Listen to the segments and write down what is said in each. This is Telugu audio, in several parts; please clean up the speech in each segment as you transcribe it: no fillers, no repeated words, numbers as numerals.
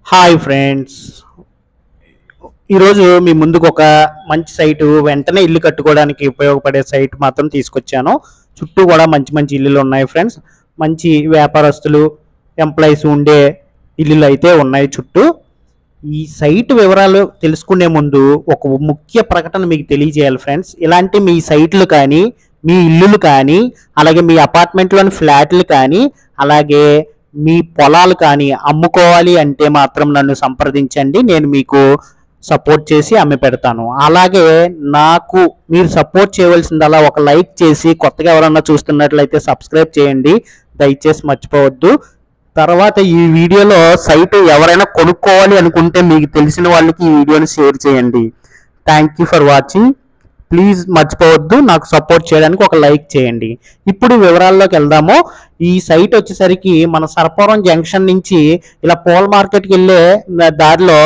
హాయ్ ఫ్రెండ్స్, ఈరోజు మీ ముందుకు ఒక మంచి సైటు, వెంటనే ఇల్లు కట్టుకోవడానికి ఉపయోగపడే సైట్ మాత్రం తీసుకొచ్చాను. చుట్టూ కూడా మంచి మంచి ఇల్లులు ఉన్నాయి ఫ్రెండ్స్. మంచి వ్యాపారస్తులు, ఎంప్లాయీస్ ఉండే ఇల్లులు అయితే ఉన్నాయి చుట్టూ. ఈ సైట్ వివరాలు తెలుసుకునే ముందు ఒక ముఖ్య ప్రకటన మీకు తెలియజేయాలి ఫ్రెండ్స్. ఇలాంటి మీ సైట్లు కానీ, మీ ఇల్లులు కానీ, అలాగే మీ అపార్ట్మెంట్లోని ఫ్లాట్లు కానీ, అలాగే మీ పొలాలు కానీ అమ్ముకోవాలి అంటే మాత్రం నన్ను సంప్రదించండి. నేను మీకు సపోర్ట్ చేసి అమ్మి పెడతాను. అలాగే నాకు మీరు సపోర్ట్ చేయవలసిందల్లా ఒక లైక్ చేసి, కొత్తగా ఎవరన్నా చూస్తున్నట్లయితే సబ్స్క్రైబ్ చేయండి, దయచేసి మర్చిపోవద్దు. తర్వాత ఈ వీడియోలో సైట్ ఎవరైనా కొనుక్కోవాలి అనుకుంటే మీకు తెలిసిన వాళ్ళకి ఈ వీడియోని షేర్ చేయండి. Thank you for watching. Please మర్చిపోవద్దు, నాకు సపోర్ట్ చేయడానికి ఒక లైక్ చేయండి. ఇప్పుడు వివరాల్లోకి వెళ్దాము. ఈ సైట్ వచ్చేసరికి మన సర్పవరం జంక్షన్ నుంచి ఇలా పూల మార్కెట్కి వెళ్ళే దారిలో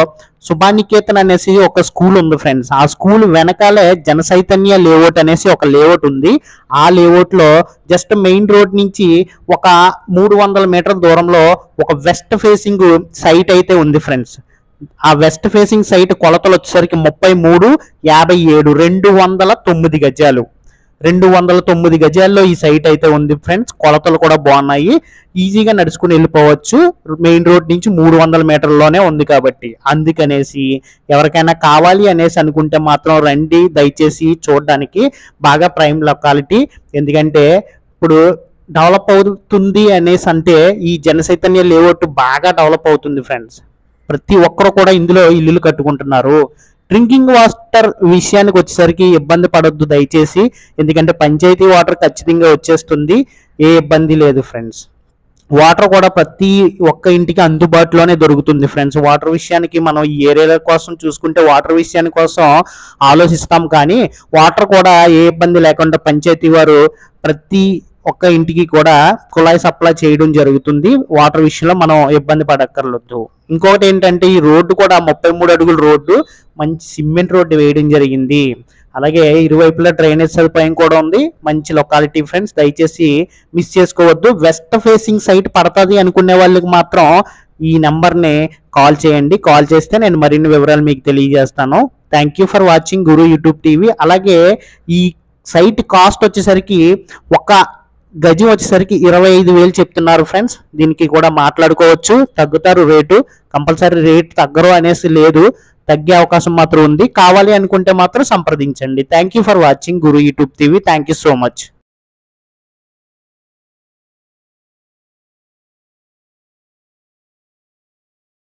శుభానికేతన్ అనేసి ఒక స్కూల్ ఉంది ఫ్రెండ్స్. ఆ స్కూల్ వెనకాలే జనచైతన్య లేఅవుట్ అనేసి ఒక లేఅవుట్ ఉంది. ఆ లేఅవుట్ లో జస్ట్ మెయిన్ రోడ్ నుంచి ఒక 300 మీటర్ల దూరంలో ఒక వెస్ట్ ఫేసింగ్ సైట్ అయితే ఉంది ఫ్రెండ్స్. ఆ వెస్ట్ ఫేసింగ్ సైట్ కొలతలు వచ్చేసరికి 33/57 209 గజాలు. 209 గజాల్లో ఈ సైట్ అయితే ఉంది ఫ్రెండ్స్. కొలతలు కూడా బాగున్నాయి, ఈజీగా నడుచుకుని వెళ్ళిపోవచ్చు. మెయిన్ రోడ్ నుంచి 300 మీటర్లోనే ఉంది కాబట్టి, అందుకనేసి ఎవరికైనా కావాలి అనేసి అనుకుంటే మాత్రం రండి దయచేసి చూడడానికి. బాగా ప్రైమ్ లొకాలిటీ, ఎందుకంటే ఇప్పుడు డెవలప్ అవుతుంది అనేసి అంటే ఈ జనచైతన్య లేఅవుట్ బాగా డెవలప్ అవుతుంది ఫ్రెండ్స్. ప్రతి ఒక్కరు కూడా ఇందులో ఇల్లులు కట్టుకుంటున్నారు. డ్రింకింగ్ వాటర్ విషయానికి వచ్చేసరికి ఇబ్బంది పడొద్దు దయచేసి, ఎందుకంటే పంచాయతీ వాటర్ ఖచ్చితంగా వచ్చేస్తుంది, ఏ ఇబ్బంది లేదు ఫ్రెండ్స్. వాటర్ కూడా ప్రతి ఒక్క ఇంటికి అందుబాటులోనే దొరుకుతుంది ఫ్రెండ్స్. వాటర్ విషయానికి మనం ఈ ఏరియాల కోసం చూసుకుంటే వాటర్ విషయాని కోసం ఆలోచిస్తాం, కానీ వాటర్ కూడా ఏ ఇబ్బంది లేకుండా పంచాయతీ వారు ప్రతి ఒక్క ఇంటికి కూడా కుళాయి సప్లై చేయడం జరుగుతుంది. వాటర్ విషయంలో మనం ఇబ్బంది పడక్కర్లేదు. ఇంకొకటి ఏంటంటే ఈ రోడ్డు కూడా 33 అడుగుల రోడ్డు, మంచి సిమెంట్ రోడ్డు వేయడం జరిగింది. అలాగే ఇరువైపులా డ్రైనేజ్ సదుపాయం కూడా ఉంది. మంచి లొకాలిటీ ఫ్రెండ్స్, దయచేసి మిస్ చేసుకోవద్దు. వెస్ట్ ఫేసింగ్ సైట్ పడుతుంది అనుకునే వాళ్ళకి మాత్రం ఈ నెంబర్ని కాల్ చేయండి. కాల్ చేస్తే నేను మరిన్ని వివరాలు మీకు తెలియజేస్తాను. Thank you for watching Guru YouTube TV. అలాగే ఈ సైట్ కాస్ట్ వచ్చేసరికి ఒక గజం వచ్చేసరికి 25,000 చెప్తున్నారు ఫ్రెండ్స్. దీనికి కూడా మాట్లాడుకోవచ్చు, తగ్గుతారు రేటు. కంపల్సరీ రేట్ తగ్గరు అనేసి లేదు, తగ్గే అవకాశం మాత్రం ఉంది. కావాలి అనుకుంటే మాత్రం సంప్రదించండి. Thank you for watching Guru YouTube TV. Thank you so much.